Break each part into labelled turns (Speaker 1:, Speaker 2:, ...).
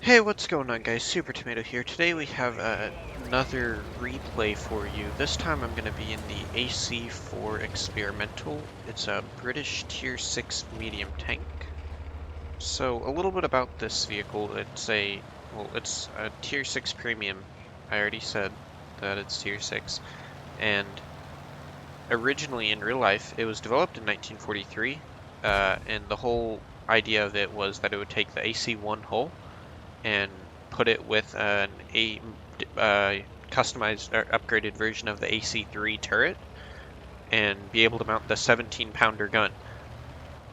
Speaker 1: Hey, what's going on, guys? Super Tomato here. Today we have another replay for you. This time I'm going to be in the AC-4 Experimental. It's a British Tier 6 medium tank. So, a little bit about this vehicle. It's a Tier 6 premium. I already said that it's Tier 6. And originally, in real life, it was developed in 1943. And the whole idea of it was that it would take the AC-1 hull and put it with uh, customized or upgraded version of the AC-3 turret and be able to mount the 17-pounder gun.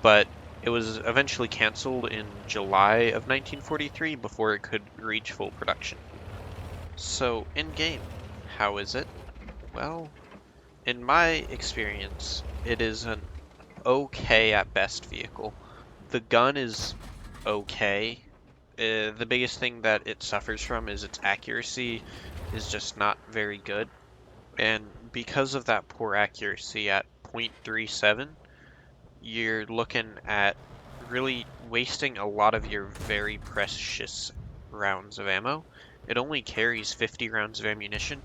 Speaker 1: But it was eventually canceled in July of 1943 before it could reach full production. So, in game, how is it? Well, in my experience, it is an okay at best vehicle. The gun is okay. The biggest thing that it suffers from is its accuracy is just not very good. And because of that poor accuracy at 0.37, you're looking at really wasting a lot of your very precious rounds of ammo. It only carries 50 rounds of ammunition,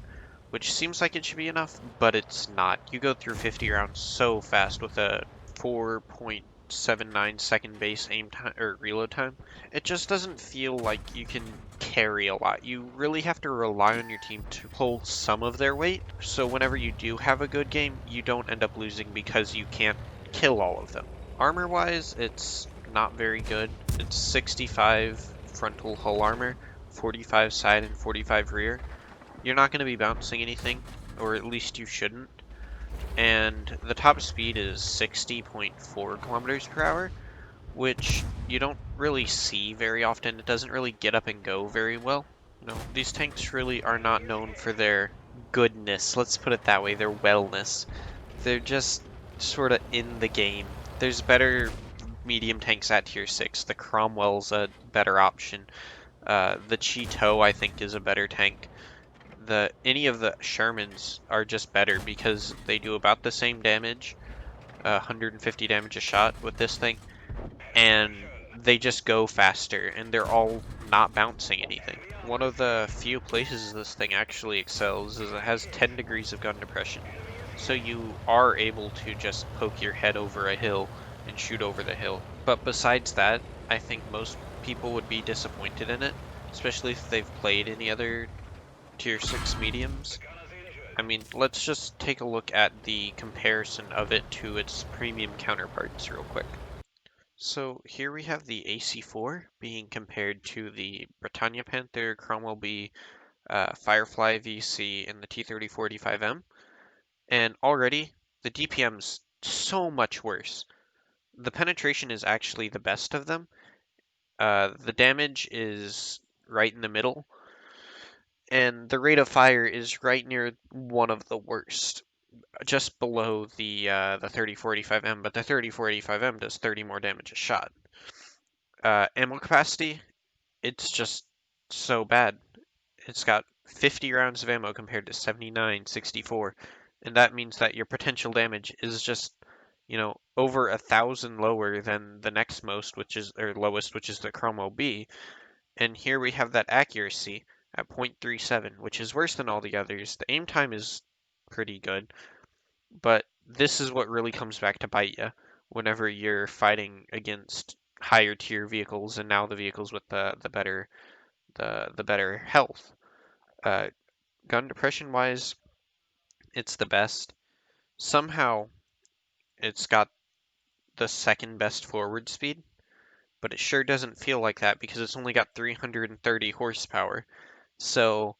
Speaker 1: which seems like it should be enough, but it's not. You go through 50 rounds so fast with a 4.79-second base aim time or reload time. It just doesn't feel like you can carry a lot. You really have to rely on your team to pull some of their weight. So whenever you do have a good game, you don't end up losing because you can't kill all of them. Armor wise, it's not very good. It's 65 frontal hull armor, 45 side and 45 rear. You're not going to be bouncing anything, or at least you shouldn't. And the top speed is 60.4 kilometers per hour, which you don't really see very often. It doesn't really get up and go very well. These tanks really are not known for their goodness, let's put it that way, their wellness. They're just sort of in the game. There's better medium tanks at tier 6. The Cromwell's a better option. The Cheeto, I think, is a better tank. Any of the Shermans are just better because they do about the same damage, 150 damage a shot with this thing, and they just go faster, and they're all not bouncing anything. One of the few places this thing actually excels is it has 10 degrees of gun depression. So you are able to just poke your head over a hill and shoot over the hill. But besides that, I think most people would be disappointed in it, especially if they've played any other tier 6 mediums. I mean, let's just take a look at the comparison of it to its premium counterparts real quick. So here we have the AC-4 being compared to the Britannia Panther, Cromwell B, Firefly VC, and the T-3045M. And already, the DPM's so much worse. The penetration is actually the best of them. The damage is right in the middle, and the rate of fire is right near one of the worst, just below the 3045M, but the 3045M does 30 more damage a shot. Ammo capacity, it's just so bad. It's got 50 rounds of ammo compared to 79, 64, and that means that your potential damage is just, over 1,000 lower than the next most, or lowest, which is the Chromo B. And here we have that accuracy at 0.37, which is worse than all the others. The aim time is pretty good, but this is what really comes back to bite you whenever you're fighting against higher tier vehicles and now the vehicles with the better health. Uh, Gun depression wise, it's the best. Somehow it's got the second best forward speed, but it sure doesn't feel like that because it's only got 330 horsepower. So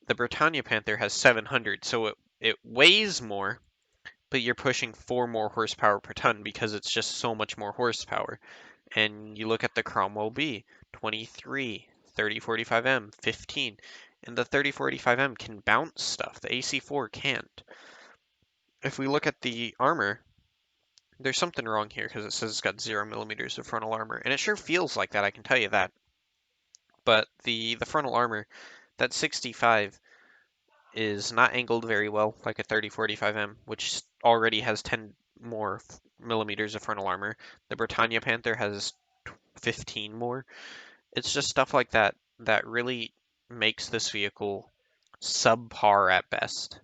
Speaker 1: the Britannia Panther has 700, so it weighs more, but you're pushing 4 more horsepower per ton because it's just so much more horsepower. And you look at the Cromwell B, 23, 3045M, 15, and the 3045M can bounce stuff. The AC4 can't. If we look at the armor, there's something wrong here because it says it's got 0 millimeters of frontal armor, and it sure feels like that, I can tell you that. But the frontal armor, that 65 is not angled very well like a 3045M, which already has 10 more millimeters of frontal armor. The Britannia Panther has 15 more, It's just stuff like that that really makes this vehicle subpar at best.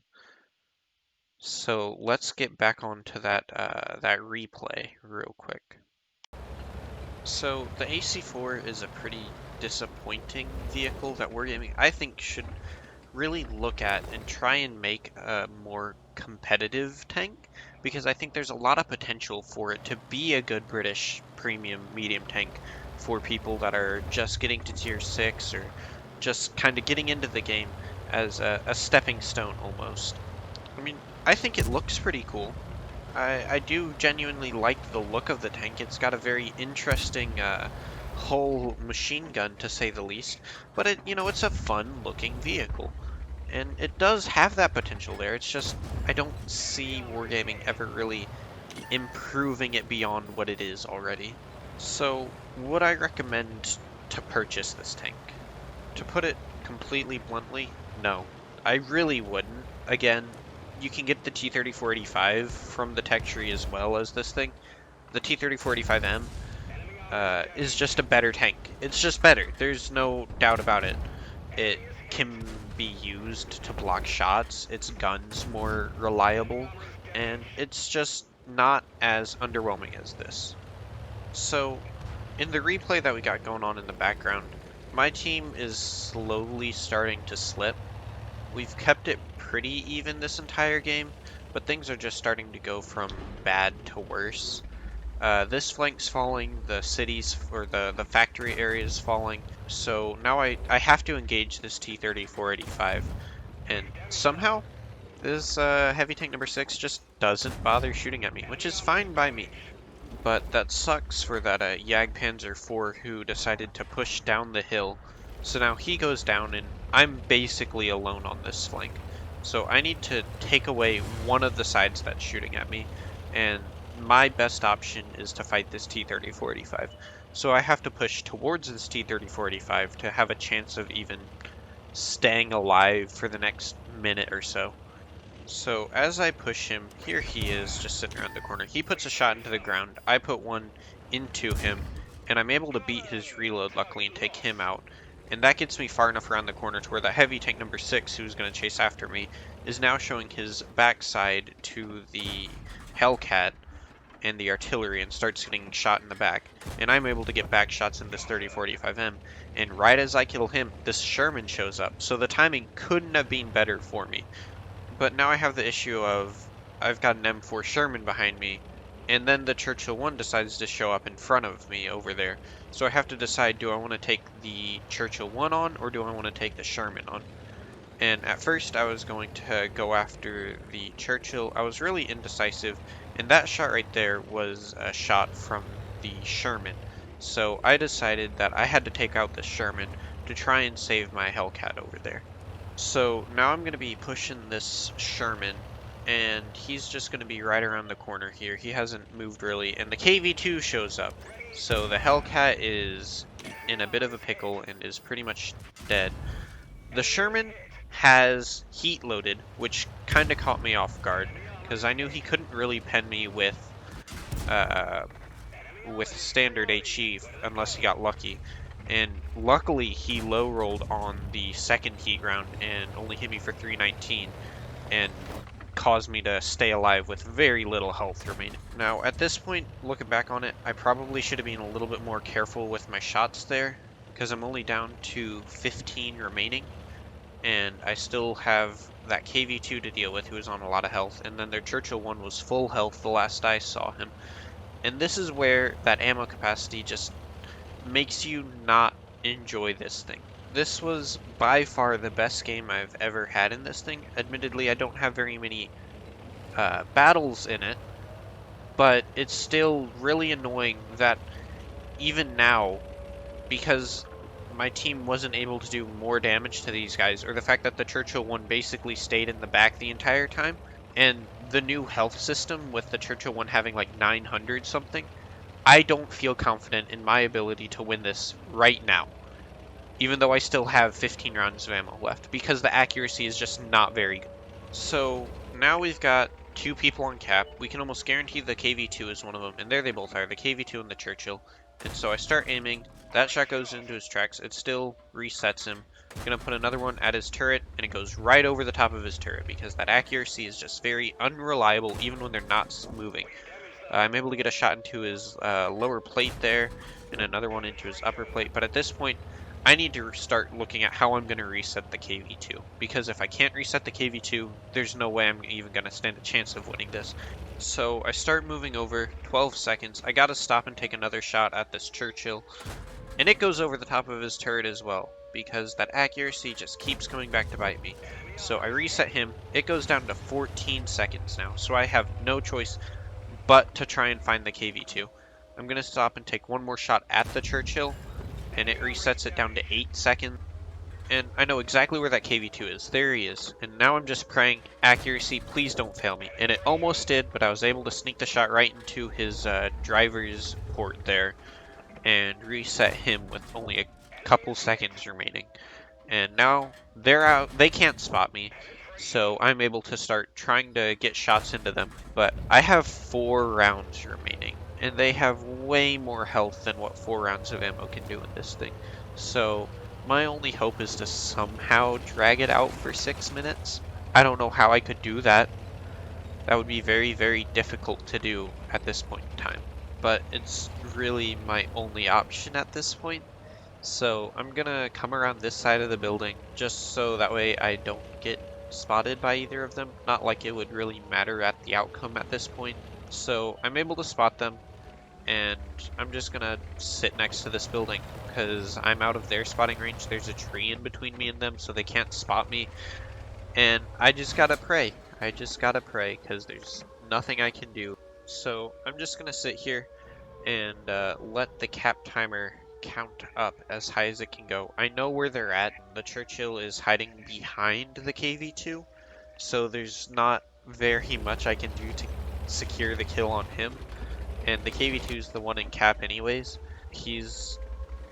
Speaker 1: So let's get back onto that replay real quick. So the AC4 is a pretty disappointing vehicle that Wargaming, I think, should really look at and try and make a more competitive tank, because I think there's a lot of potential for it to be a good British premium medium tank for people that are just getting to tier 6 or just kind of getting into the game as a stepping stone almost. I mean, I think it looks pretty cool. I do genuinely like the look of the tank. It's got a very interesting whole machine gun, to say the least, but it's a fun looking vehicle. And it does have that potential there. It's just, I don't see Wargaming ever really improving it beyond what it is already. So, would I recommend to purchase this tank? To put it completely bluntly, no. I really wouldn't. Again, you can get the T-3485 from the tech tree as well as this thing. The T-3485M is just a better tank. It's just better. There's no doubt about it. It can be used to block shots, its gun's more reliable, and it's just not as underwhelming as this. So, in the replay that we got going on in the background, my team is slowly starting to slip. We've kept it pretty even this entire game, but things are just starting to go from bad to worse. This flank's falling, the cities or the factory area is falling, so now I have to engage this T-3485, and somehow this heavy tank number 6 just doesn't bother shooting at me, which is fine by me. But that sucks for that Jagdpanzer IV who decided to push down the hill. So now he goes down and I'm basically alone on this flank. So I need to take away one of the sides that's shooting at me, and my best option is to fight this T-3485. So I have to push towards this T-3485 to have a chance of even staying alive for the next minute or so. So as I push him, here he is just sitting around the corner. He puts a shot into the ground, I put one into him, and I'm able to beat his reload luckily and take him out. And that gets me far enough around the corner to where the heavy tank number 6, who's going to chase after me, is now showing his backside to the Hellcat and the artillery and starts getting shot in the back. And I'm able to get back shots in this 3045M. And right as I kill him, this Sherman shows up. So the timing couldn't have been better for me. But now I have the issue of I've got an M4 Sherman behind me, and then the Churchill 1 decides to show up in front of me over there. So I have to decide, do I want to take the Churchill 1 on, or do I want to take the Sherman on? And at first I was going to go after the Churchill. I was really indecisive, and that shot right there was a shot from the Sherman. So I decided that I had to take out the Sherman to try and save my Hellcat over there. So now I'm going to be pushing this Sherman, and he's just going to be right around the corner here. He hasn't moved really, and the KV-2 shows up. So the Hellcat is in a bit of a pickle and is pretty much dead. The Sherman has heat loaded, which kind of caught me off guard, because I knew he couldn't really pen me with standard HE unless he got lucky. And luckily he low rolled on the second heat round and only hit me for 319 and caused me to stay alive with very little health remaining. Now at this point, looking back on it, I probably should have been a little bit more careful with my shots there, because I'm only down to 15 remaining and I still have that KV-2 to deal with, who is on a lot of health, and then their Churchill 1 was full health the last I saw him. And this is where that ammo capacity just makes you not enjoy this thing. This was by far the best game I've ever had in this thing. Admittedly, I don't have very many battles in it, but it's still really annoying that even now, because my team wasn't able to do more damage to these guys, or the fact that the Churchill 1 basically stayed in the back the entire time, and the new health system with the Churchill 1 having like 900 something, I don't feel confident in my ability to win this right now, even though I still have 15 rounds of ammo left, because the accuracy is just not very good. So now we've got two people on cap. We can almost guarantee the KV-2 is one of them, and there they both are, the KV-2 and the Churchill. And so I start aiming, That shot goes into his tracks. It still resets him. I'm going to put another one at his turret, and it goes right over the top of his turret because that accuracy is just very unreliable even when they're not moving. I'm able to get a shot into his lower plate there and another one into his upper plate. But at this point, I need to start looking at how I'm going to reset the KV2. Because if I can't reset the KV2, there's no way I'm even going to stand a chance of winning this. So I start moving over, 12 seconds. I got to stop and take another shot at this Churchill. And it goes over the top of his turret as well, because that accuracy just keeps coming back to bite me. So I reset him. It goes down to 14 seconds now, so I have no choice but to try and find the KV2. I'm going to stop and take one more shot at the Churchill, and it resets it down to 8 seconds. And I know exactly where that KV2 is. There he is. And now I'm just praying, accuracy, please don't fail me. And it almost did, but I was able to sneak the shot right into his driver's port there and reset him with only a couple seconds remaining. And now they're out. They can't spot me, so I'm able to start trying to get shots into them. But I have 4 rounds remaining, and they have way more health than what 4 rounds of ammo can do in this thing. So my only hope is to somehow drag it out for 6 minutes. I don't know how I could do that. That would be very, very difficult to do at this point in time. But it's really my only option at this point. So I'm gonna come around this side of the building just so that way I don't get spotted by either of them. Not like it would really matter at the outcome at this point. So I'm able to spot them, and I'm just gonna sit next to this building because I'm out of their spotting range. There's a tree in between me and them, so they can't spot me. And I just gotta pray. I just gotta pray because there's nothing I can do. So I'm just gonna sit here and let the cap timer count up as high as it can go. I know where they're at. The Churchill is hiding behind the KV2, so there's not very much I can do to secure the kill on him. And the KV2 is the one in cap anyways. He's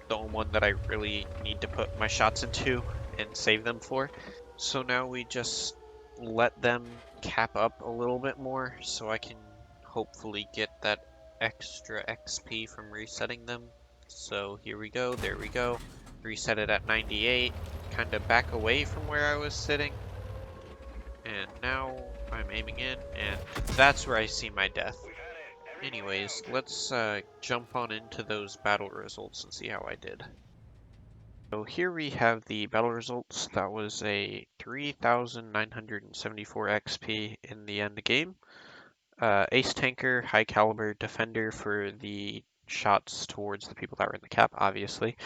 Speaker 1: the one that I really need to put my shots into and save them for. So now we just let them cap up a little bit more so I can hopefully get that extra XP from resetting them. So here we go, there we go. Reset it at 98, kind of back away from where I was sitting. And now I'm aiming in, and that's where I see my death. Anyways, let's jump on into those battle results and see how I did. So here we have the battle results. That was a 3,974 XP in the end game. Ace tanker, high caliber defender for the shots towards the people that were in the cap, obviously.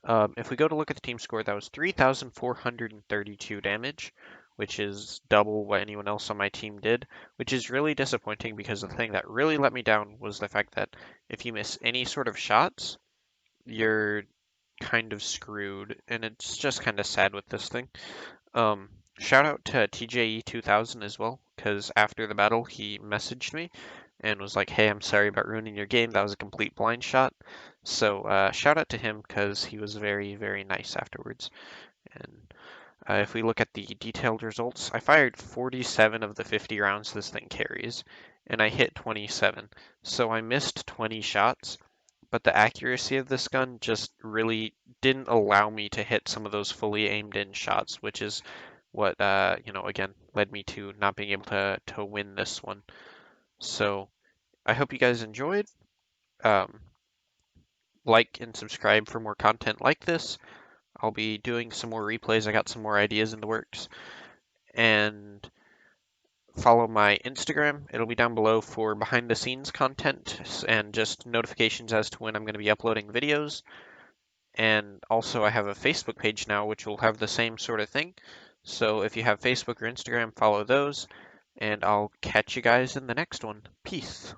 Speaker 1: If we go to look at the team score, that was 3,432 damage, which is double what anyone else on my team did, which is really disappointing because the thing that really let me down was the fact that if you miss any sort of shots, you're kind of screwed, and it's just kind of sad with this thing. Shout out to TJE2000 as well, because after the battle he messaged me and was like, hey, I'm sorry about ruining your game, that was a complete blind shot. So shout out to him because he was very, very nice afterwards. And if we look at the detailed results, I fired 47 of the 50 rounds this thing carries, and I hit 27. So I missed 20 shots, but the accuracy of this gun just really didn't allow me to hit some of those fully aimed in shots, which is what, again, led me to not being able to win this one. So I hope you guys enjoyed. Like and subscribe for more content like this. I'll be doing some more replays. I got some more ideas in the works. And follow my Instagram. It'll be down below for behind the scenes content and just notifications as to when I'm going to be uploading videos. And also I have a Facebook page now, which will have the same sort of thing. So if you have Facebook or Instagram, follow those. And I'll catch you guys in the next one. Peace.